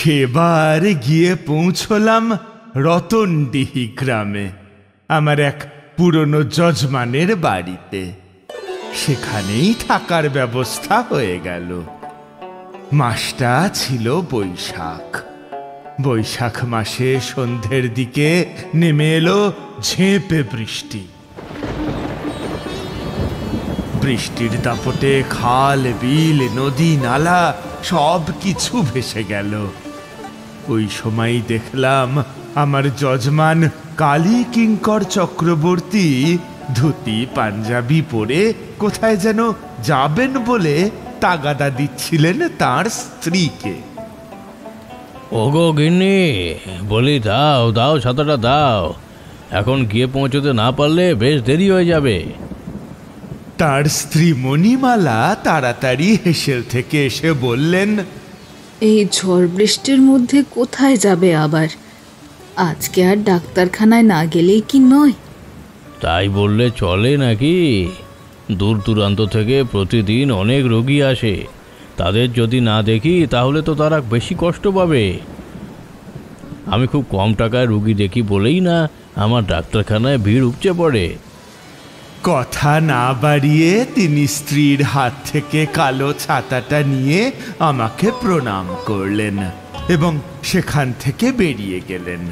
সেবার গিয়ে পৌঁছলাম রতনডিহি গ্রামে, আমার এক পুরনো যজমানের বাড়িতে। সেখানেই থাকার ব্যবস্থা হয়ে গেল। মাসটা ছিল বৈশাখ। বৈশাখ মাসে সন্ধ্যের দিকে নেমে এলো ঝেঁপে বৃষ্টি। বৃষ্টির দাপটে খাল, বিল, নদী, নালা সব কিছু ভেসে গেল। ওই সময় দেখলাম আমার যজমান কালী কিঙ্কর চক্রবর্তী ধুতি পাঞ্জাবি পরে কোথায় যেন যাবেন বলে তাগাদা দিচ্ছিলেন তার স্ত্রীকে। ওগো গিন্নি, বলি দাও দাও, ছাতাটা দাও, এখন গিয়ে পৌঁছতে না পারলে বেশ দেরি হয়ে যাবে। তার স্ত্রী মণিমালা তাড়াতাড়ি হেসেল থেকে এসে বললেন, এই ঝড় বৃষ্টির মধ্যে কোথায় যাবে আবার? আজকে আর ডাক্তারখানায় না গেলেই কি নয়? তাই বললে চলে নাকি? দূর দূরান্ত থেকে প্রতিদিন অনেক রোগী আসে, তাদের যদি না দেখি তাহলে তো তারা বেশি কষ্ট পাবে। আমি খুব কম টাকায় রুগী দেখি বলেই না আমার ডাক্তারখানায় ভিড় উপচে পড়ে। কথা না বাড়িয়ে তিনি স্ত্রীর হাত থেকে কালো ছাতাটা নিয়ে আমাকে প্রণাম করলেন এবং সেখান থেকে বেরিয়ে গেলেন।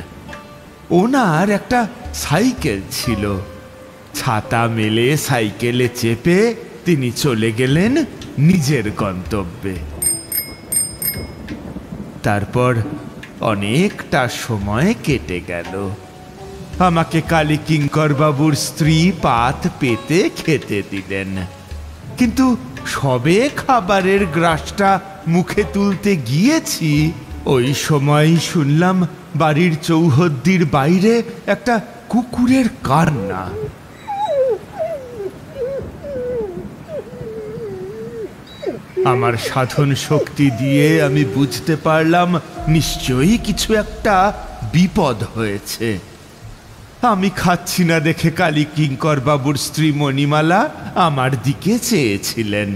ওনার একটা সাইকেল ছিল। ছাতা মেলে সাইকেলে চেপে তিনি চলে গেলেন নিজের গন্তব্যে। তারপর অনেকটা সময় কেটে গেল। আমাকে কালী কিঙ্কর বাবুর স্ত্রী পাত পেতে খেতে দিলেন, কিন্তু সবে খাবারের গ্রাসটা মুখে তুলতে গিয়েছি ওই সময় শুনলাম বাড়ির চৌহদ্দির বাইরে একটা কুকুরের কান্না। আমার সাধন শক্তি দিয়ে আমি বুঝতে পারলাম নিশ্চয়ই কিছু একটা বিপদ হয়েছে। আমি খাচ্ছি না দেখে কালী কিঙ্কর বাবুর স্ত্রী মণিমালা আমার দিকে চেয়েছিলেন।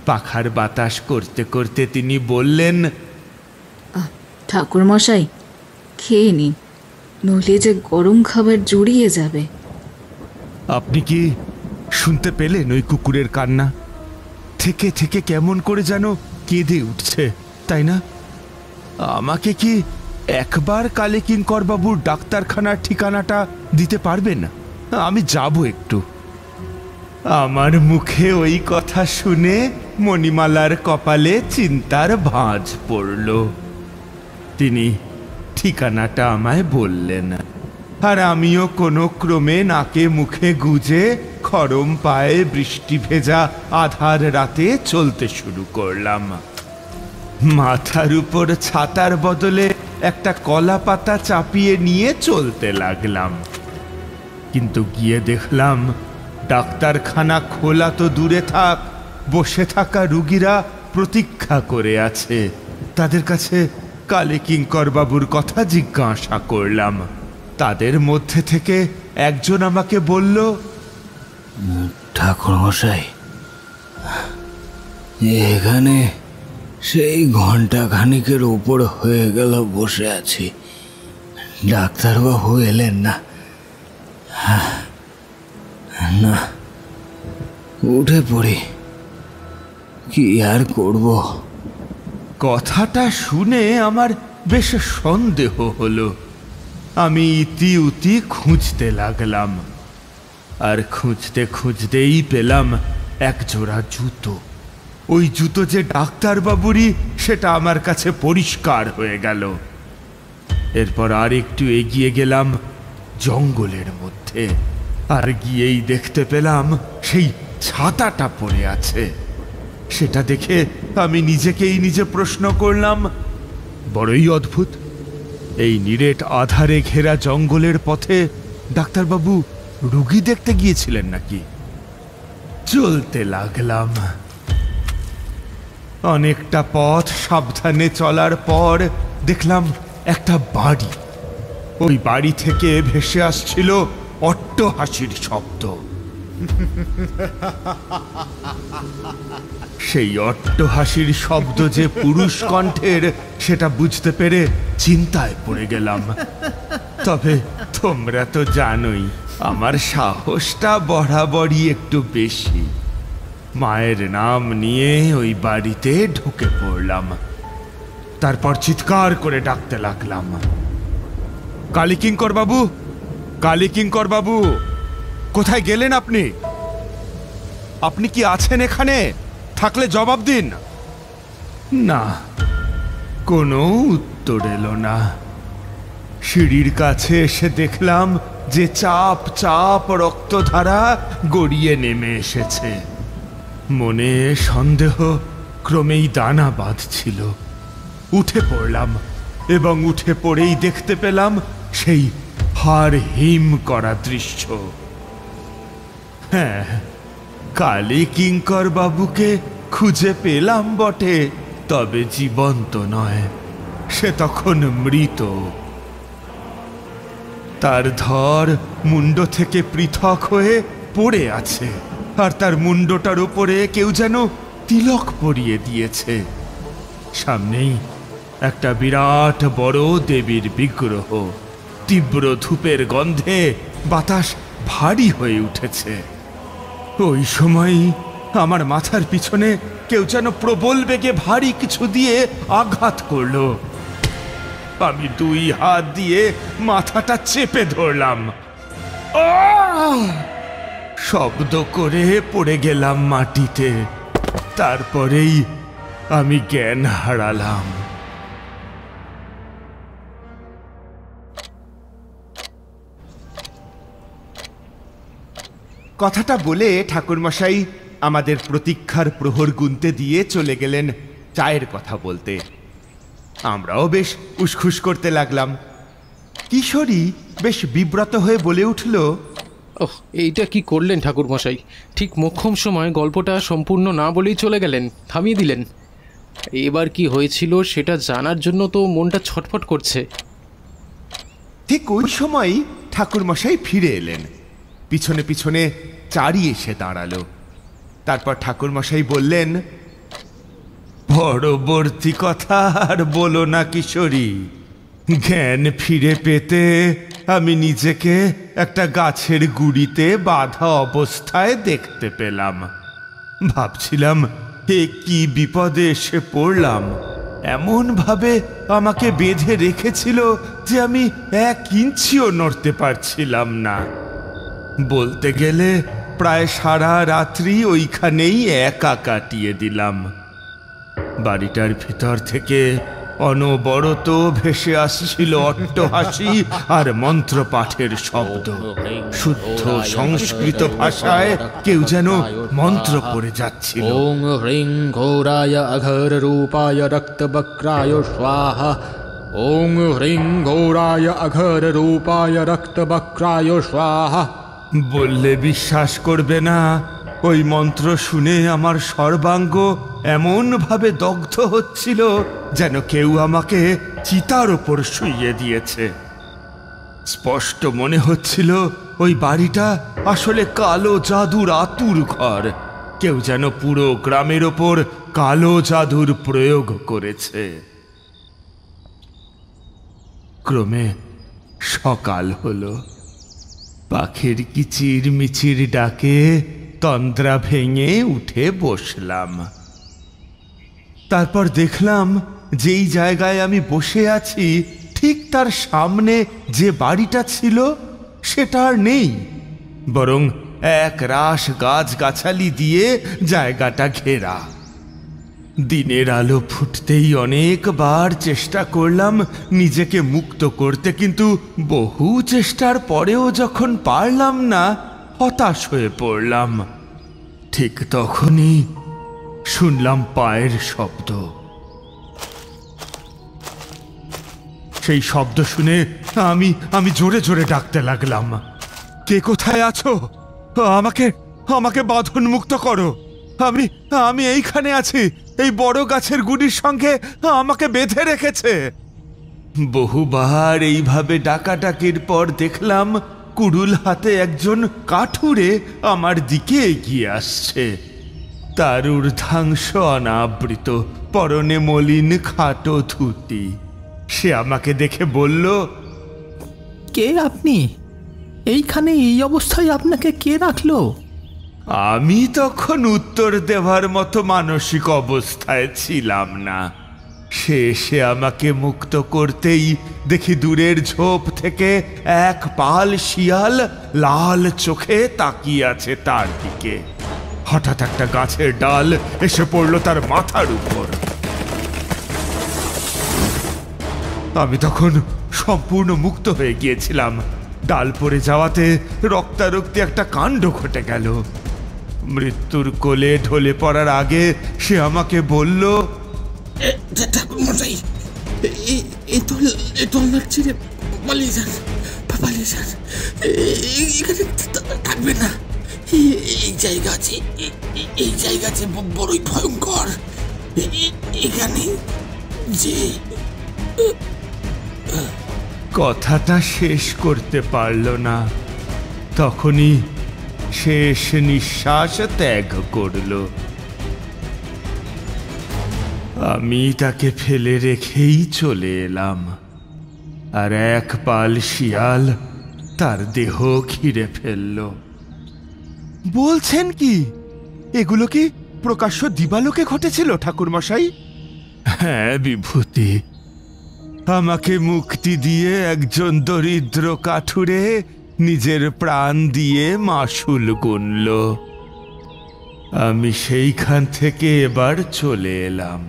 পাখার বাতাস করতে করতে তিনি বললেন, ঠাকুর মশাই, খেয়ে নিন, নইলে যে গরম খাবার জুড়িয়ে যাবে। আপনি কি শুনতে পেলেন ওই কুকুরের কান্না? থেকে থেকে কেমন করে যেন কেঁদে উঠছে, তাই না? আমাকে কি একবার কালী কিঙ্কর বাবুর ডাক্তারখানার ঠিকানাটা দিতে পারবেন? আমি যাব একটু। আমার মুখে ওই কথা শুনে মণিমালার কপালে চিন্তার ভাঁজ পড়ল। তিনি ঠিকানাটা আমায় বললেন, আর আমিও কোনো ক্রমে নাকে মুখে গুজে খরম পায়ে বৃষ্টি ভেজা আধার রাতে চলতে শুরু করলাম। মাথার উপর ছাতার বদলে একটা কলা পাতা চাপিয়ে নিয়ে চলতে লাগলাম। কিন্তু গিয়ে দেখলাম ডাক্তারখানা খোলা তো দূরে থাক, বসে থাকা রুগীরা প্রতীক্ষা করে আছে। তাদের কাছে কালী কিঙ্কর বাবুর কথা জিজ্ঞাসা করলাম। তাদের মধ্যে থেকে একজন আমাকে বলল, ঠাকুর মশাই, এখানে সেই ঘন্টা খানিকের উপর হয়ে গেল বসে আছি, ডাক্তারবাবু এলেন না। না, উঠে পড়ি, কি আর করব। কথাটা শুনে আমার বেশ সন্দেহ হলো। আমি ইতি উতি খুঁজতে লাগলাম, আর খুঁজতে খুঁজতেই পেলাম এক জোড়া জুতো। ওই জুতো যে ডাক্তারবাবুরই সেটা আমার কাছে পরিষ্কার হয়ে গেল। এরপর আর একটু এগিয়ে গেলাম জঙ্গলের মধ্যে, আর গিয়েই দেখতে পেলাম সেই ছাতাটা পড়ে আছে। সেটা দেখে আমি নিজেকেই নিজে প্রশ্ন করলাম, বড়ই অদ্ভুত, এই নিরেট আধারে ঘেরা জঙ্গলের পথে ডাক্তারবাবু রুগী দেখতে গিয়েছিলেন নাকি? চলতে লাগলাম। অনেকটা পথ সাবধানে চলার পর দেখলাম একটা বাড়ি। ওই বাড়ি থেকে ভেসে আসছিল অট্টহাসির শব্দ। সেই অট্টহাসির শব্দ যে পুরুষ কণ্ঠের সেটা বুঝতে পেরে চিন্তায় পড়ে গেলাম। তবে তোমরা তো জানোই আমার সাহসটা বরাবরই একটু বেশি। মায়ের নাম নিয়ে ওই বাড়িতে ঢুকে পড়লাম। তারপর চিৎকার করে ডাকতে লাগলাম, কালীকিঙ্কর বাবু, কালীকিঙ্কর বাবু, কোথায় গেলেন আপনি? আপনি কি আছেন এখানে? থাকলে জবাব দিন। না, কোনো উত্তর এলো না। সিঁড়ির কাছে এসে দেখলাম যে চাপ চাপ রক্তধারা গড়িয়ে নেমে এসেছে। মনে সন্দেহ ক্রমেই দানা বাঁধছিল। উঠে পড়লাম এবং উঠে পড়েই দেখতে পেলাম সেই হাড় হিম করা দৃশ্য। হ্যাঁ, কালীকিঙ্কর বাবুকে খুঁজে পেলাম বটে, তবে জীবন্ত নয়, সে তখন মৃত। তার ধর মুন্ড থেকে পৃথক হয়ে পড়ে আছে, আর তার মুন্ডটার উপরে কেউ যেন তিলক পরিয়ে দিয়েছে। সামনেই একটা বিরাট বড় দেবীর বিগ্রহ। তীব্র ধূপের গন্ধে বাতাস ভারী হয়ে উঠেছে। ওই সময়ই আমার মাথার পিছনে কেউ যেন প্রবল বেগে ভারী কিছু দিয়ে আঘাত করলো। আমি দুই হাত দিয়ে মাথাটা চেপে ধরলাম। শব্দ করে পড়ে গেলাম মাটিতে। তারপরেই আমি জ্ঞান হারালাম। কথাটা বলে ঠাকুরমশাই আমাদের প্রতীক্ষার প্রহর গুনতে দিয়ে চলে গেলেন চায়ের কথা বলতে। আমরাও বেশ উসখুস করতে লাগলাম। কিশোরী বেশ বিব্রত হয়ে বলে উঠল, ওহ, এইটা কি করলেন ঠাকুরমশাই? ঠিক মোক্ষম সময় গল্পটা সম্পূর্ণ না বলেই চলে গেলেন, থামিয়ে দিলেন। এবার কি হয়েছিল সেটা জানার জন্য তো মনটা ছটফট করছে। ঠিক ওই সময় ঠাকুরমশাই ফিরে এলেন। পিছনে পিছনে চারি এসে দাঁড়ালো। তারপর ঠাকুরমশাই বললেন, পরবর্তী কথা আর বলো না কিশোরী। জ্ঞান ফিরে পেতে আমি নিজেকে একটা গাছের গুড়িতে বাঁধা অবস্থায় দেখতে পেলাম। ভাবছিলাম এ কি বিপদে এসে পড়লাম। এমন ভাবে আমাকে বেঁধে রেখেছিল যে আমি 1 ইঞ্চিও নড়তে পারছিলাম না। বলতে গেলে প্রায় সারা রাত্রি ওইখানেই একা কাটিয়ে দিলাম। বাড়িটার ভিতর থেকে অনবরত ভেসে আসছিল অট্টহাসি আর মন্ত্রপাঠের শব্দ। শুদ্ধ সংস্কৃত ভাষায় কেউ যেন মন্ত্র পড়ে যাচ্ছিল। ওং হ্রিং ঘোরায় অঘর রূপায় রক্তবক্রায় স্বাহা। ওং হ্রিং ঘোরায় অঘর রূপায় রক্তবক্রায় স্বাহা। বললে বিশ্বাস করবে না, ওই মন্ত্র শুনে আমার সর্বাঙ্গ এমন ভাবে দগ্ধ হচ্ছিল যেন কেউ আমাকে চিতার ওপর শুইয়ে দিয়েছে। স্পষ্ট মনে হচ্ছিল ওই বাড়িটা আসলে কালো জাদুর আতুর ঘর। কেউ যেন পুরো গ্রামের ওপর কালো জাদুর প্রয়োগ করেছে। ক্রমে সকাল হলো। পাখির কিচির মিচির ডাকে তন্দ্রা ভেঙে উঠে বসলাম। তারপর দেখলাম যেই জায়গায় আমি বসে আছি ঠিক তার সামনে যে বাড়িটা ছিল সেটা আর নেই, বরং এক রাশ গাছগাছালি দিয়ে জায়গাটা ঘেরা। দিনের আলো ফুটতেই অনেকবার চেষ্টা করলাম নিজেকে মুক্ত করতে, কিন্তু বহু চেষ্টার পরেও যখন পারলাম না, হতাশ হয়ে পড়লাম। ঠিক তখনই শুনলাম পায়ের শব্দ। সেই শব্দ শুনে আমি জোরে জোরে ডাকতে লাগলাম, কে কোথায় আছো? আমাকে আমাকে বাঁধন মুক্ত করো। আমি এইখানে আছি। এই বড় গাছের গুড়ির সঙ্গে আমাকে বেঁধে রেখেছে। বহুবার এইভাবে ডাকাডাকির পর দেখলাম কুড়ুল হাতে একজন কাঠুরে আমার দিকে এগিয়ে আসছে। তার ঊর্ধ্বাংশ অনাবৃত, পরনে মলিন খাটো ধুতি। সে আমাকে দেখে বলল, কে আপনি? এইখানে এই অবস্থায় আপনাকে কে রাখলো? আমি তখন উত্তর দেওয়ার মতো মানসিক অবস্থায় ছিলাম না। সে আমাকে মুক্ত করতেই দেখি দূরের ঝোপ থেকে এক পাল শিয়াল লাল চোখে তাকিয়ে আছে তার দিকে। হঠাৎ একটা গাছের ডাল এসে পড়ল তার মাথার উপর। আমি তখন সম্পূর্ণ মুক্ত হয়ে গিয়েছিলাম। ডাল পড়ে যাওয়াতে রক্তারক্তি একটা কাণ্ড ঘটে গেল। মৃত্যুর কোলে ঢলে পড়ার আগে সে আমাকে বলল, মশাই, এই তল্লাট ছেড়ে পালিয়ে যান, পালিয়ে যান। এখানে থাকবে না। এই জায়গা আছে বড়ই ভয়ঙ্কর। এখানে যে কথাটা শেষ করতে পারল না। তখনই শেষ নিঃশ্বাস ত্যাগ করল। আমি তাকে ফেলে রেখেই চলে এলাম, আর এক পাল শিয়াল তার দেহ ঘিরে ফেলল। বলছেন কি? এগুলো কি প্রকাশ্য দিবালোকে ঘটেছিল ঠাকুরমশাই? হ্যাঁ বিভূতি, আমাকে মুক্তি দিয়ে একজন দরিদ্র কাঠুরে নিজের প্রাণ দিয়ে মাসুল গুনল। আমি সেইখান থেকে এবার চলে এলাম।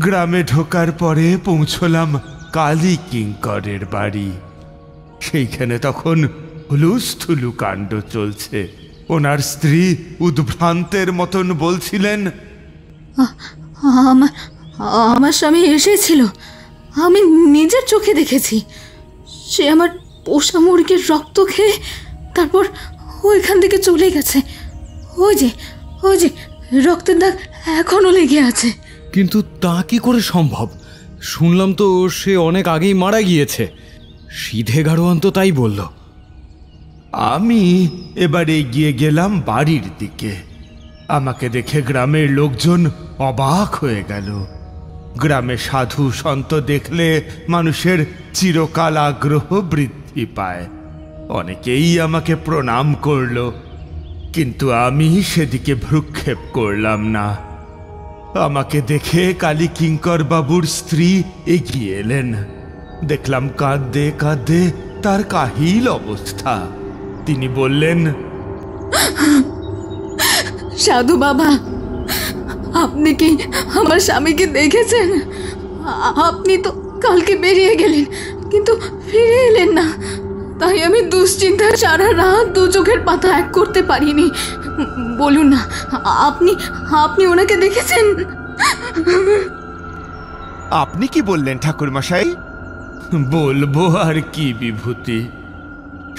গ্রামে ঢোকার পরে পৌঁছলাম কালী কিঙ্করের বাড়ি। সেইখানে তখন হুলুস্থুলু কাণ্ড চলছে। ওনার স্ত্রী উদ্ভ্রান্তের মতন বলছিলেন, আমার স্বামী এসেছিল, আমি নিজের চোখে দেখেছি। সে আমার পোষা মুরগির রক্ত খেয়ে তারপর ওইখান থেকে চলে গেছে। ওই যে রক্তের দাগ এখনো লেগে আছে। কিন্তু তা কি করে সম্ভব? শুনলাম তো সে অনেক আগেই মারা গিয়েছে। সিধে গাড়োয়ান তো তাই বলল। আমি এবার এগিয়ে গেলাম বাড়ির দিকে। আমাকে দেখে গ্রামের লোকজন অবাক হয়ে গেল। গ্রামে সাধু সন্ত দেখলে মানুষের চিরকাল আগ্রহ বৃদ্ধি পায়। অনেকেই আমাকে প্রণাম করল, কিন্তু আমি সেদিকে ভ্রুক্ষেপ করলাম না। আমাকে দেখে কালী কিঙ্কর বাবুর স্ত্রী এগিয়ে এলেন। দেখলাম কাঁদতে কাঁদতে তার কাহিল অবস্থা। তিনি বললেন, সাধু বাবা, আপনি কি আমার স্বামীকে দেখেছেন? আপনি তো কালকে বেরিয়ে গেলেন, কিন্তু ফিরে এলেন না। তাই আমি দুশ্চিন্তায় সারা রাত দু চোখের পাতা এক করতে পারিনি। বলুন না, আপনি ওনাকে দেখেছেন? আপনি কি বললেন ঠাকুরমশাই? বলবো আর কি বিভূতি,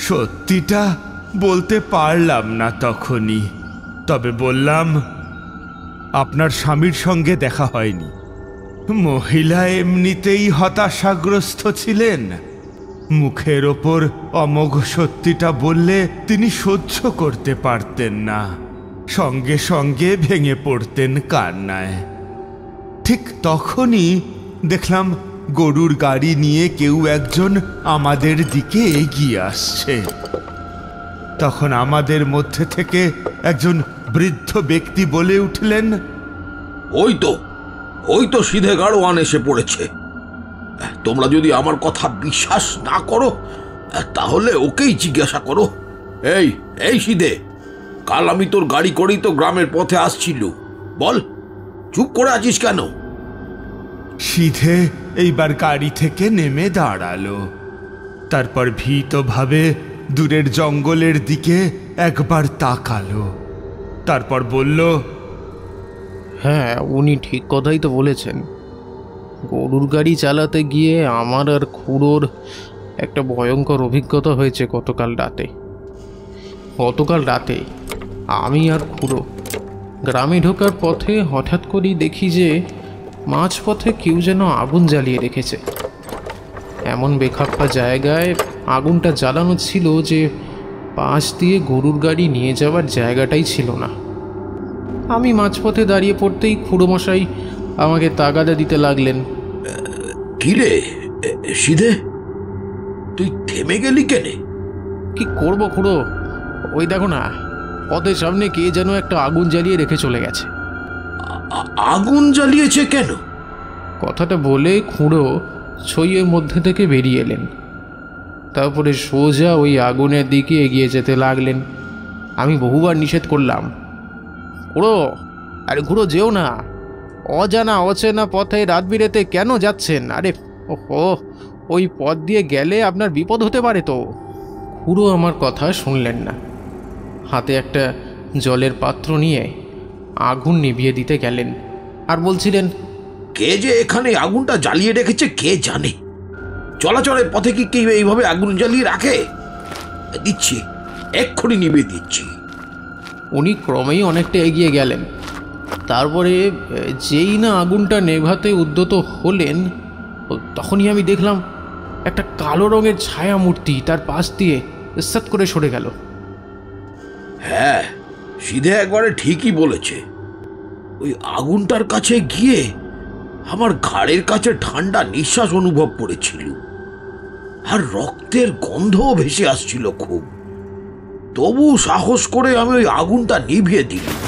সত্যিটা বলতে পারলাম না তখনই। তবে বললাম, আপনার স্বামীর সঙ্গে দেখা হয়নি। মহিলা এমনিতেই হতাশাগ্রস্ত ছিলেন। মুখের ওপর অমোঘ সত্যিটা বললে তিনি সহ্য করতে পারতেন না। সঙ্গে সঙ্গে ভেঙে পড়তেন কান্নায়। ঠিক তখনই দেখলাম গরুর গাড়ি নিয়ে কেউ একজন আমাদের দিকে এগিয়ে আসছে। তখন আমাদের মধ্যে থেকে একজন বৃদ্ধ ব্যক্তি বলে উঠলেন, ওই তো সিধে গাড়োয়ান এসে পড়েছে। তোমরা যদি আমার কথা বিশ্বাস না করো তাহলে ওকেই জিজ্ঞাসা করো। এই সিধে, কাল আমি তোর গাড়ি করেই তো গ্রামের পথে আসছিল। বল, চুপ করে আছিস কেন? সিধে এইবার গাড়ি থেকে নেমে দাঁড়ালো। তারপর ভীতভাবে দূরের জঙ্গলের দিকে একবার তাকালো। তারপর বলল, হ্যাঁ, উনি ঠিক কথাই তো বলেছেন। গরুর গাড়ি চালাতে গিয়ে আমার আর খুড়োর একটা ভয়ঙ্কর অভিজ্ঞতা হয়েছে গতকাল রাতে আমি আর খুড়ো গ্রামে ঢোকার পথে হঠাৎ করেই দেখি যে মাঝপথে কেউ যেন আগুন জ্বালিয়ে রেখেছে। এমন বেখাপ্পা জায়গায় আগুনটা জ্বালানো ছিল যে পাশ দিয়ে গরুর গাড়ি নিয়ে যাওয়ার জায়গাটাই ছিল না। আমি মাঝপথে দাঁড়িয়ে পড়তেই খুড়োমশাই আমাকে তাগাদা দিতে লাগলেন। কি রে সিধে, তুই থেমে গেলি কেনে? কি করব খুড়ো, ওই দেখো না, পথের সামনে কে যেন একটা আগুন জ্বালিয়ে রেখে চলে গেছে। আগুন জ্বালিয়েছে কেন? কথাটা বলে খুড়ো ছইয়ের মধ্যে থেকে বেরিয়ে এলেন। তারপরে সোজা ওই আগুনের দিকে এগিয়ে যেতে লাগলেন। আমি বহুবার নিষেধ করলাম, খুড়ো, আরে খুড়ো যেও না, অজানা অচেনা পথে রাত বিরেতে কেন যাচ্ছেন? আরে ওহো, ওই পথ দিয়ে গেলে আপনার বিপদ হতে পারে তো। খুড়ো আমার কথা শুনলেন না। হাতে একটা জলের পাত্র নিয়ে আগুন নিভিয়ে দিতে গেলেন আর বলছিলেন, কে যে এখানে আগুনটা জ্বালিয়ে রেখেছে কে জানে। চলাচলের পথে কি কেউ এইভাবে আগুন জ্বালিয়ে রাখে? দিচ্ছি, এক্ষুনি নিভিয়ে দিচ্ছি। উনি ক্রমেই অনেকটা এগিয়ে গেলেন। তারপরে যেই না আগুনটা নেভাতে উদ্যত হলেন, তখনই আমি দেখলাম একটা কালো রঙের ছায়া মূর্তি তার পাশ দিয়ে সাত করে সরে গেল। হ্যাঁ, সিধে একবারে ঠিকই বলেছে। ওই আগুনটার কাছে গিয়ে আমার ঘাড়ের কাছে ঠান্ডা নিঃশ্বাস অনুভব করেছিল, আর রক্তের গন্ধও ভেসে আসছিল খুব। তবু সাহস করে আমি ওই আগুনটা নিভিয়ে দিলাম।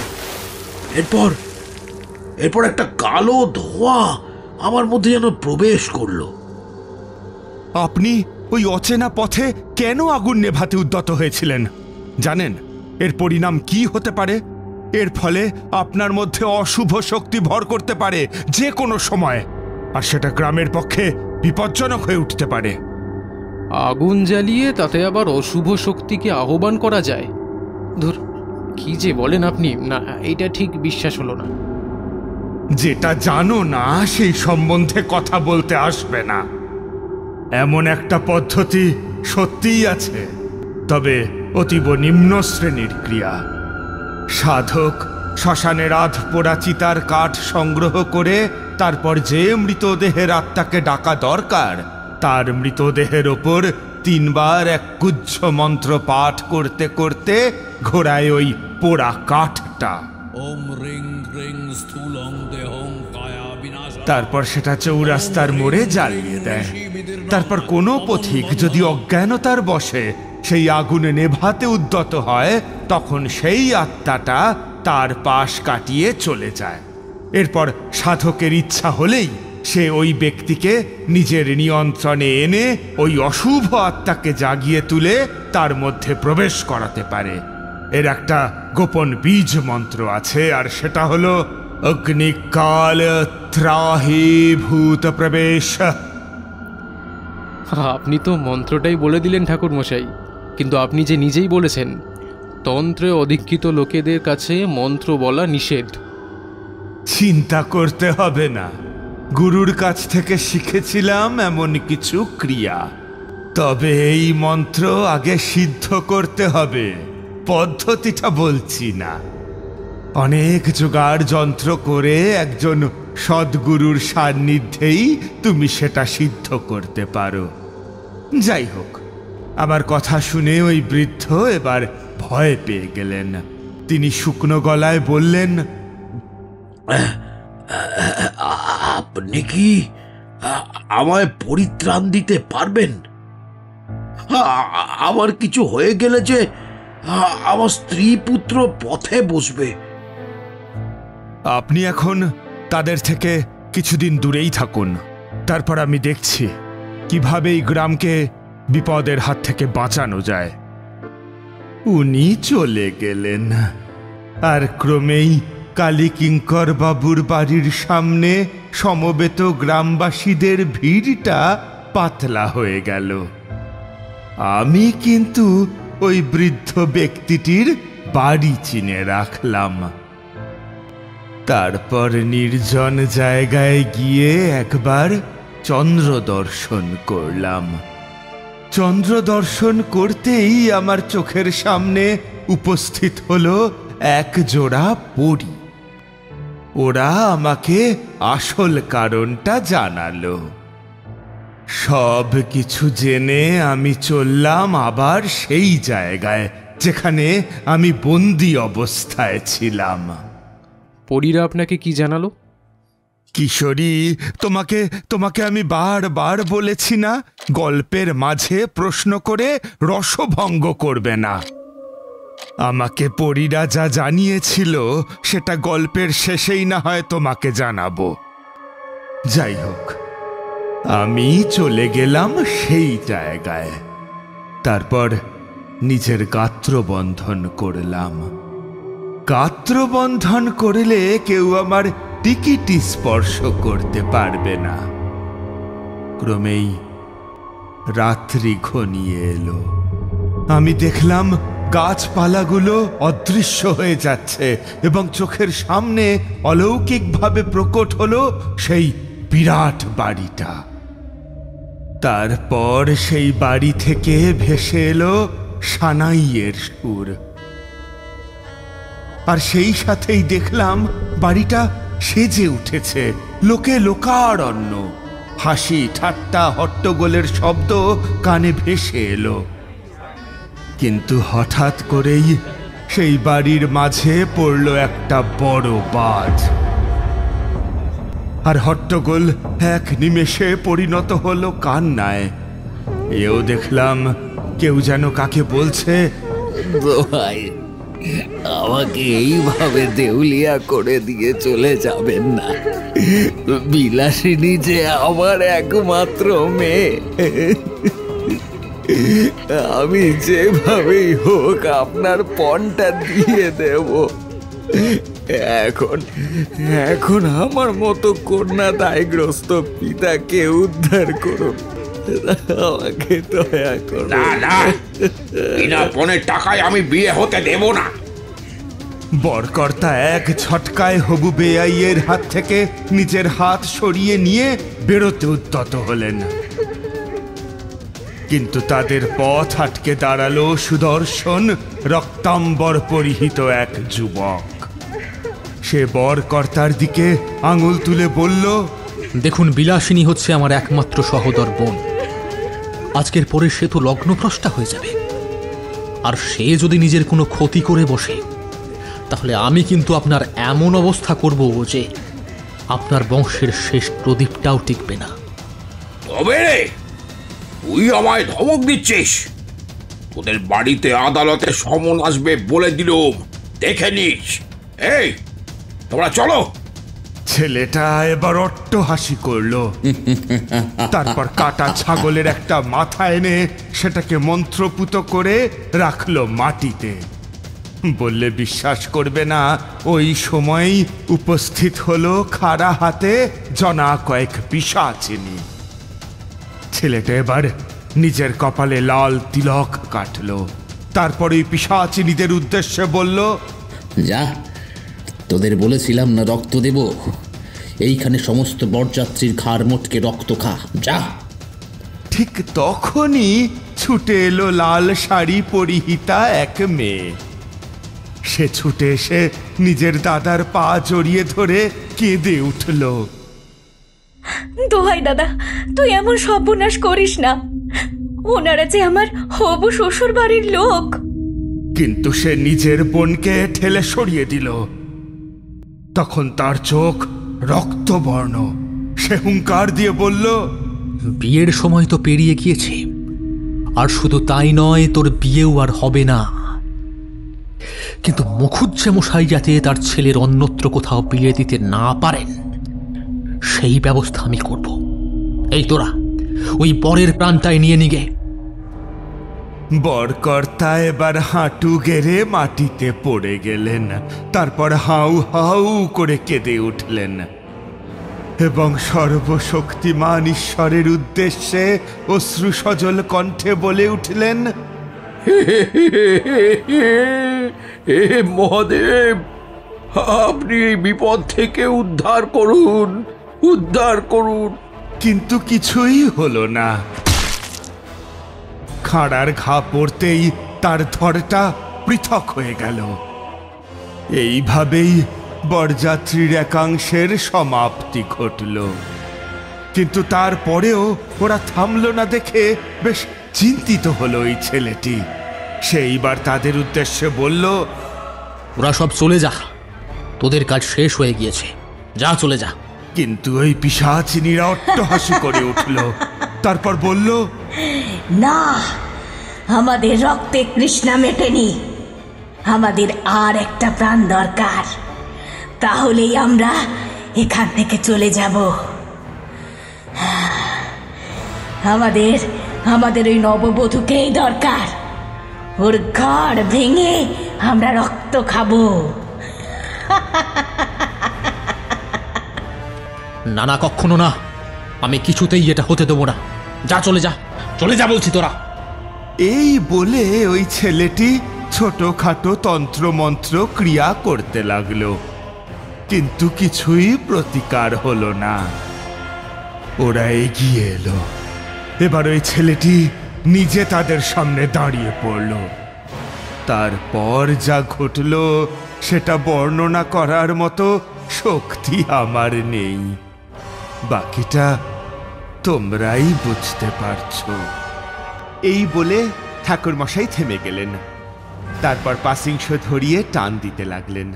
এরপর একটা কালো ধোঁয়া আমার মধ্যে যেন প্রবেশ করলো। আপনি ওই অচেনা পথে কেন আগুন নেভাতে উদ্যত হয়েছিলেন জানেন? এর পরিণাম কি হতে পারে? এর ফলে আপনার মধ্যে অশুভ শক্তি ভর করতে পারে যে কোনো সময়, আর সেটা গ্রামের পক্ষে বিপজ্জনক হয়ে উঠতে পারে। আগুন জ্বালিয়ে তাতে আবার অশুভ শক্তিকে আহ্বান করা যায়? ধুর, কি যে বলেন আপনি! না, এইটা ঠিক বিশ্বাস হলো না। যেটা জানো না সেই সম্বন্ধে কথা বলতে আসবে না। এমন একটা পদ্ধতি সত্যিই আছে, তবে অতীব নিম্ন শ্রেণীর ক্রিয়া। সাধক শ্মশানের আধ পোড়া চিতার কাঠ সংগ্রহ করে তারপর যে মৃতদেহের আত্মাকে ডাকা দরকার, তার মৃতদেহের ওপর 3 বার এক গুচ্ছ মন্ত্র পাঠ করতে করতে ঘোড়ায় ওই পোড়া কাঠটা, তারপর সেটা চৌরাস্তার মোড়ে জ্বালিয়ে দেয়। তারপর কোনো পথিক যদি অজ্ঞানতার বশে সেই আগুনে নেভাতে উদ্যত হয়, তখন সেই আত্মাটা তার পাশ কাটিয়ে চলে যায়। এরপর সাধকের ইচ্ছা হলেই সে ওই ব্যক্তিকে নিজের নিয়ন্ত্রণে এনে ওই অশুভ আত্মাকে জাগিয়ে তুলে তার মধ্যে প্রবেশ করাতে পারে। এর একটা গোপন বীজ মন্ত্র আছে, আর সেটা হলো অগ্নিকাল ত্রাহি ভূত প্রবেশ। আপনি তো মন্ত্রটাই বলে দিলেন ঠাকুর মশাই, কিন্তু আপনি যে নিজেই বলেছেন তন্ত্রে অধিক্ষিত লোকেদের কাছে মন্ত্র বলা নিষেধ। চিন্তা করতে হবে না, গুরুর কাছ থেকে শিখেছিলাম এমন কিছু ক্রিয়া। তবে এই মন্ত্র আগে সিদ্ধ করতে হবে, পদ্ধতিটা বলছি না। অনেক জোগাড় যন্ত্র করে একজন সদ্গুরুর সান্নিধ্যেই তুমি সেটা সিদ্ধ করতে পারো। যাই হোক, আমার কথা শুনে ওই বৃদ্ধ এবার ভয় পেয়ে গেলেন। তিনি শুকনো গলায় বললেন, আপনি কি আমায় পরিত্রাণ দিতে পারবেন? আমার কিছু হয়ে গেলে যে আমার স্ত্রী পুত্র পথে বসবে। আপনি এখন তাদের থেকে কিছুদিন দূরেই থাকুন, তারপর আমি দেখছি কিভাবে এই গ্রামকে বিপদের হাত থেকে বাঁচানো যায়। উনি চলে গেলেন, আর ক্রমেই কালীকিঙ্কর বাবুর বাড়ির সামনে সমবেত গ্রামবাসীদের ভিড়টা পাতলা হয়ে গেল। আমি কিন্তু ওই বৃদ্ধ ব্যক্তিটির বাড়ি চিনে রাখলাম। তারপর নির্জন জায়গায় গিয়ে একবার চন্দ্র দর্শন করলাম। চন্দ্র দর্শন করতেই আমার চোখের সামনে উপস্থিত হলো এক জোড়া পরী। ওরা আমাকে আসল কারণটা জানালো। সব কিছু জেনে আমি চললাম আবার সেই জায়গায় যেখানে আমি বন্দি অবস্থায় ছিলাম। পরীরা আপনাকে কি জানালো? কিশোরী, তোমাকে তোমাকে আমি বারবার বলেছি না, গল্পের মাঝে প্রশ্ন করে রসভঙ্গ করবে না। আমাকে পরীরা যা জানিয়েছিল সেটা গল্পের শেষেই না হয় তোমাকে জানাবো। যাই হোক, আমি চলে গেলাম সেই জায়গায়। তারপর নিজের গাত্রবন্ধন করলাম। গাত্রবন্ধন করলে কেউ আমার টিকিটি স্পর্শ করতে পারবে না। ক্রমেই রাত্রি ঘনিয়ে এলো। আমি দেখলাম গাছপালাগুলো অদৃশ্য হয়ে যাচ্ছে এবং চোখের সামনে অলৌকিকভাবে প্রকট হলো সেই বিরাট বাড়িটা। তারপর সেই বাড়ি থেকে ভেসে এলো সানাইয়ের সুর, আর সেই সাথেই দেখলাম বাড়িটা সেজে উঠেছে। লোকে লোকারণ্য, হাসি ঠাট্টা হট্টগোলের শব্দ কানে ভেসে এলো। কিন্তু হঠাৎ করেই সেই বাড়ির মাঝে পড়ল একটা বড় বাজ, আর হট্টগোল এক নিমেষে পরিণত হলো কান্নায়। এও দেখলাম কেউ যেন কাকে বলছে, দোহাই, আমাকে এইভাবে দেউলিয়া করে দিয়ে চলে যাবেন না। বিলাসিনী যে আমার একমাত্র মেয়ে। আমি যেভাবেই হোক আপনার পণটা দিয়ে দেব। এখন আমার মতো কন্যা দায়গ্রস্ত পিতাকে উদ্ধার করুন। আমাকে দয়া করুন। বিনা পণের টাকায় আমি বিয়ে হতে দেব না। বরকর্তা এক ঝটকায় হবু বেআইয়ের হাত থেকে নিজের হাত সরিয়ে নিয়ে বেরোতে উদ্যত হলেন। কিন্তু তাদের পথ আটকে দাঁড়ালো সুদর্শন রক্তাম্বর পরিহিত এক যুবক। সে বরকর্তার দিকে আঙুল তুলে বলল, দেখুন, বিলাসিনী হচ্ছে আমার একমাত্র সহোদর বোন। আজকের পরে সে তো লগ্নভ্রষ্টা হয়ে যাবে, আর সে যদি নিজের কোনো ক্ষতি করে বসে তাহলে আমি কিন্তু আপনার এমন অবস্থা করব যে আপনার বংশের শেষ প্রদীপটাও টিকবে না। তবে রে, তুই আমায় ধমক দিচ্ছিস? তোদের বাড়িতে আদালতে সমন আসবে বলে দিলুম, দেখে নিস। এই, তোমরা চলো। ছেলেটা এবার অট্ট হাসি করলো। তারপর কাটা ছাগলের একটা মাথা এনে সেটাকে মন্ত্রপুত করে রাখলো মাটিতে। বললে বিশ্বাস করবে না, ওই সময়ই উপস্থিত হলো খাড়া হাতে জনা কয়েক পিশাচিনী। ছেলেটা এবার নিজের কপালে লাল তিলক কাটলো। তারপর ওই পিশাচিনীদের উদ্দেশ্যে বলল, যা, তোদের বলেছিলাম না রক্ত দেব। এইখানে সমস্ত বরযাত্রীর ঘাড় মোটকে রক্ত খা, যা। ঠিক তখনই ছুটে এলো লাল শাড়ি পরিহিতা এক মেয়ে। সে ছুটে এসে নিজের দাদার পা জড়িয়ে ধরে কেঁদে উঠল। দোহাই দাদা, তুই এমন সর্বনাশ করিস না। ওনারা যে আমার হবু শ্বশুর বাড়ির লোক। কিন্তু সে নিজের বোনকে ঠেলে সরিয়ে দিল। তখন তার চোখ রক্তবর্ণ। সে হুঙ্কার দিয়ে বলল, বিয়ের সময় তো পেরিয়ে গিয়েছে, আর শুধু তাই নয়, তোর বিয়েও আর হবে না। কিন্তু মুখুজ্জে মশাই যাতে তার ছেলের অন্যত্র কোথাও বিয়ে দিতে না পারেন সেই ব্যবস্থা আমি করব। এই তোরা ওই বরের প্রাণটাই নিয়ে নিগে। বরকর্তা এবার হাঁটু গেড়ে মাটিতে পড়ে গেলেন। তারপর হাউ হাউ করে কেঁদে উঠলেন এবং সর্বশক্তিমান ঈশ্বরের উদ্দেশ্যে অশ্রু সজল কণ্ঠে বলে উঠলেন, হে মহাদেব, আপনি এই বিপদ থেকে উদ্ধার করুন, উদ্ধার করুন। কিন্তু কিছুই হলো না। খাড়ার ঘা পড়তেই তার ধরটা পৃথক হয়ে গেল। এইভাবেই বরযাত্রীর একাংশের সমাপ্তি ঘটল। কিন্তু তারপরেও ওরা থামলো না দেখে বেশ চিন্তিত হলো ওই ছেলেটি। সেইবার তাদের উদ্দেশ্যে বলল, ওরা সব চলে যা, তোদের কাজ শেষ হয়ে গিয়েছে, যা চলে যা। কিন্তু ওই পিশাচিনীরা অট্টহাসি করে উঠল। তারপর বলল, না, আমাদের রক্তে তৃষ্ণা মেটেনি, আমাদের আর একটা প্রাণ দরকার, তাহলেই আমরা এখান থেকে চলে যাব। আমাদের ওই নববধূকেই দরকার, ওর ঘাড় ভেঙে আমরা রক্ত খাবো। না না, কখনো না, আমি কিছুতেই এটা হতে দেবো না। যা চলে যা, চলে যা বলছি তোরা। এই বলে ওই ছেলেটি ছোটখাটো তন্ত্রমন্ত্র ক্রিয়া করতে লাগলো, কিন্তু কিছুই প্রতিকার হলো না। ওরা এগিয়ে এলো। এবার ওই ছেলেটি নিজে তাদের সামনে দাঁড়িয়ে পড়ল। তারপর যা ঘটল সেটা বর্ণনা করার মতো শক্তি আমার নেই। বাকিটা তোমরাই বুঝতে পারছো। এই বলে ঠাকুরমশাই থেমে গেলেন। তারপর পাসিংশ ধরিয়ে টান দিতে লাগলেন।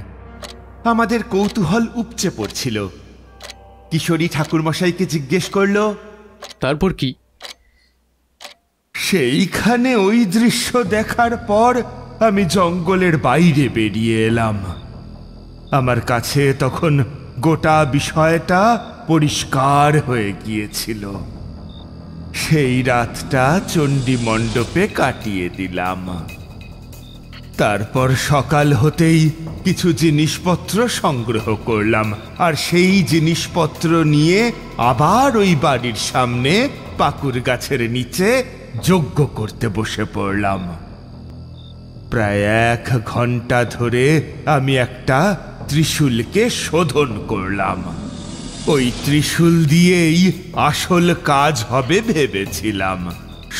আমাদের কৌতূহল উপচে পড়ছিল। কিশোরী ঠাকুরমশাইকে জিজ্ঞেস করল, তারপর কি? সেইখানে ওই দৃশ্য দেখার পর আমি জঙ্গলের বাইরে বেরিয়ে এলাম। আমার কাছে তখন গোটা বিষয়টা পরিষ্কার হয়ে গিয়েছিল। সেই রাতটা চণ্ডী মণ্ডপে কাটিয়ে দিলাম। তারপর সকাল হতেই কিছু জিনিসপত্র সংগ্রহ করলাম, আর সেই জিনিসপত্র নিয়ে আবার ওই বাড়ির সামনে পাকুর গাছের নিচে যজ্ঞ করতে বসে পড়লাম। প্রায় 1 ঘন্টা ধরে আমি একটা ত্রিশূলকে শোধন করলাম। ওই ত্রিশূল দিয়েই আসল কাজ হবে ভেবেছিলাম।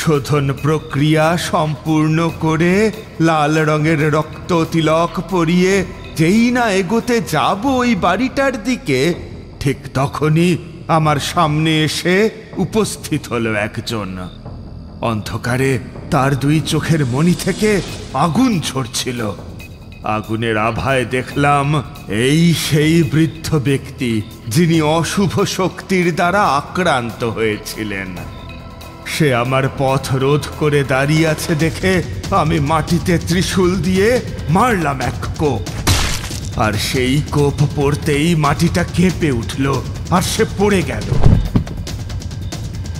শোধন প্রক্রিয়া সম্পূর্ণ করে লাল রঙের রক্ত তিলক পরিয়ে যেই না এগোতে যাব ওই বাড়িটার দিকে, ঠিক তখনই আমার সামনে এসে উপস্থিত হলো একজন। অন্ধকারে তার 2 চোখের মণি থেকে আগুন ঝরছিল। আগুনের আভায় দেখলাম এই সেই বৃদ্ধ ব্যক্তি যিনি অশুভ শক্তির দ্বারা আক্রান্ত হয়েছিলেন। সে আমার পথ রোধ করে দাঁড়িয়ে আছে দেখে আমি মাটিতে ত্রিশূল দিয়ে মারলাম 1 কোপ। আর সেই কোপ পড়তেই মাটিটা কেঁপে উঠল আর সে পড়ে গেল।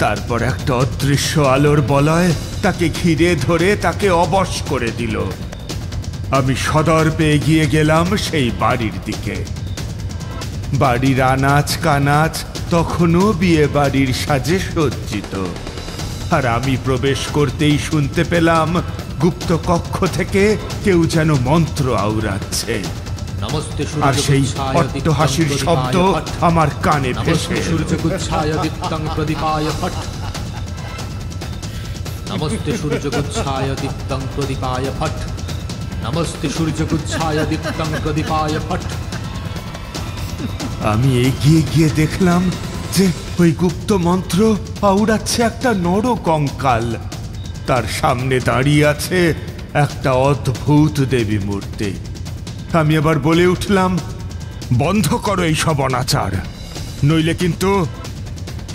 তারপর একটা অদৃশ্য আলোর বলয় তাকে ঘিরে ধরে তাকে অবশ করে দিল। আমি সদর্পে এগিয়ে গেলাম সেই বাড়ির দিকে। বাড়ির আনাচ কানাচ তখনও বিয়ে বাড়ির সাজে সজ্জিত। আর আমি প্রবেশ করতেই শুনতে পেলাম গুপ্ত কক্ষ থেকে কেউ যেন মন্ত্র আওড়াচ্ছে। আর সেই অট্টহাসির শব্দ আমার কানে ভেসে এলো। নমস্তে সূর্যগুচ্ছায় দীপ্তং প্রদীপায় ফট, নমস্তে সূর্যগুচ্ছায় দীপ্তং প্রদীপায় ফট। আমি এগিয়ে গিয়ে দেখলাম যে ওই গুপ্ত মন্ত্র আওড়াচ্ছে একটা নর কঙ্কাল। তার সামনে দাঁড়িয়ে আছে একটা অদ্ভুত দেবী মূর্তি। আমি আবার বলে উঠলাম, বন্ধ করো এই সব অনাচার, নইলে কিন্তু।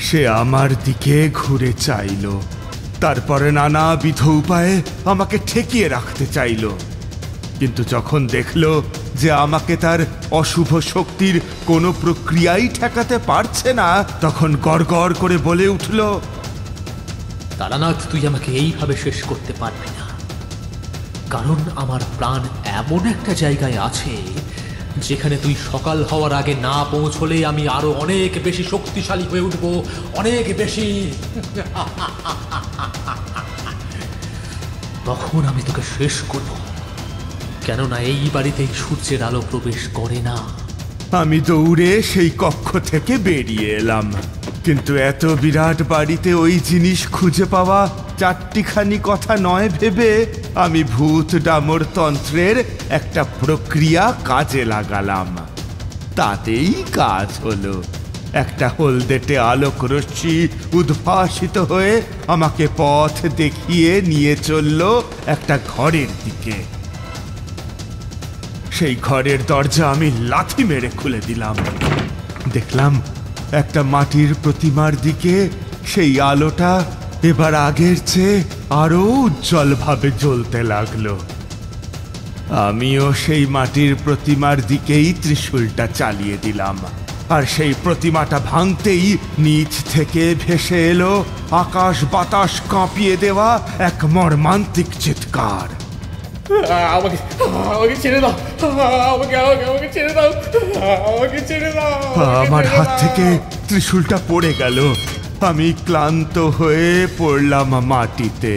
সে আমার দিকে ঘুরে চাইল। তারপরে নানাবিধ উপায়ে আমাকে ঠেকিয়ে রাখতে চাইল, কিন্তু যখন দেখল যে আমাকে তার অশুভ শক্তির কোনো প্রক্রিয়াই ঠেকাতে পারছে না, তখন গড়গড় করে বলে উঠল, তারানাথ, তুই আমাকে এইভাবে শেষ করতে পারবি না, কারণ আমার প্রাণ এমন একটা জায়গায় আছে যেখানে তুই সকাল হওয়ার আগে না পৌঁছলে আমি আরো অনেক বেশি শক্তিশালী হয়ে উঠব, অনেক বেশি। তখন আমি তোকে শেষ করব, কেননা এই বাড়িতেই সূর্যের আলো প্রবেশ করে না। আমি দৌড়ে সেই কক্ষ থেকে বেরিয়ে এলাম, কিন্তু এত বিরাট বাড়িতে ওই জিনিস খুঁজে পাওয়া 4টিখানি কথা নয় ভেবে আমি ভূত ডামর তন্ত্রের একটা প্রক্রিয়া কাজে লাগালাম। তাতেই কাজ হলো। একটা হলদেটে আলোক রশ্মি উদ্ভাসিত হয়ে আমাকে পথ দেখিয়ে নিয়ে চলল একটা ঘরের দিকে। সেই ঘরের দরজা আমি লাথি মেরে খুলে দিলাম। দেখলাম একটা মাটির প্রতিমার দিকে সেই আলোটা এবার আগের চেয়ে আরো উজ্জ্বলভাবে জ্বলতে লাগলো। আমিও সেই মাটির প্রতিমার দিকেই ত্রিশূলটা চালিয়ে দিলাম, আর সেই প্রতিমাটা ভাঙতেই নিচ থেকে ভেসে এলো আকাশ বাতাস কাঁপিয়ে দেওয়া এক মর্মান্তিক চিৎকার। আমাকে আমাকে ছেড়ে দাও, আমাকে আমাকে আমাকে ছেড়ে দাও, আমাকে ছেড়ে দাও। আমার হাত থেকে ত্রিশূলটা পড়ে গেল। আমি ক্লান্ত হয়ে পড়লাম মাটিতে,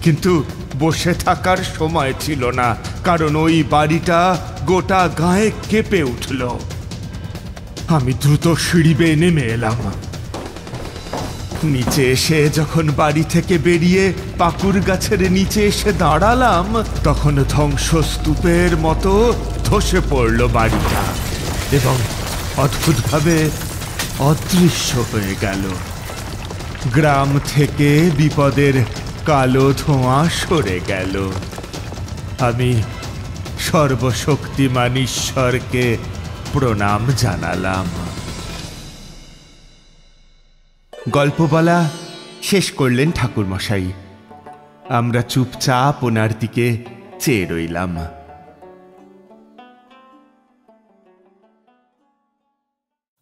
কিন্তু বসে থাকার সময় ছিল না, কারণ ওই বাড়িটা গোটা গায়ে কেঁপে উঠল। আমি দ্রুত সিঁড়ি বেয়ে নেমে এলাম। নিচে এসে যখন বাড়ি থেকে বেরিয়ে পাকুর গাছের নিচে এসে দাঁড়ালাম, তখন ধ্বংসস্তূপের মতো ধসে পড়ল বাড়িটা এবং অদ্ভুতভাবে অদৃশ্য হয়ে গেল। গ্রাম থেকে বিপদের কালো ধোঁয়া সরে গেল। আমি সর্বশক্তিমান ঈশ্বরকে প্রণাম জানালাম। গল্প বলা শেষ করলেন ঠাকুরমশাই। আমরা চুপচাপ ওনার দিকে চেয়ে রইলাম।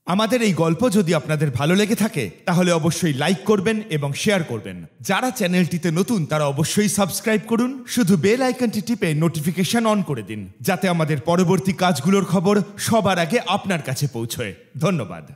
আমাদের এই গল্প যদি আপনাদের ভালো লেগে থাকে তাহলে অবশ্যই লাইক করবেন এবং শেয়ার করবেন। যারা চ্যানেলটিতে নতুন তারা অবশ্যই সাবস্ক্রাইব করুন। শুধু বেল আইকনটি টিপে নোটিফিকেশন অন করে দিন, যাতে আমাদের পরবর্তী কাজগুলোর খবর সবার আগে আপনার কাছে পৌঁছয়। ধন্যবাদ।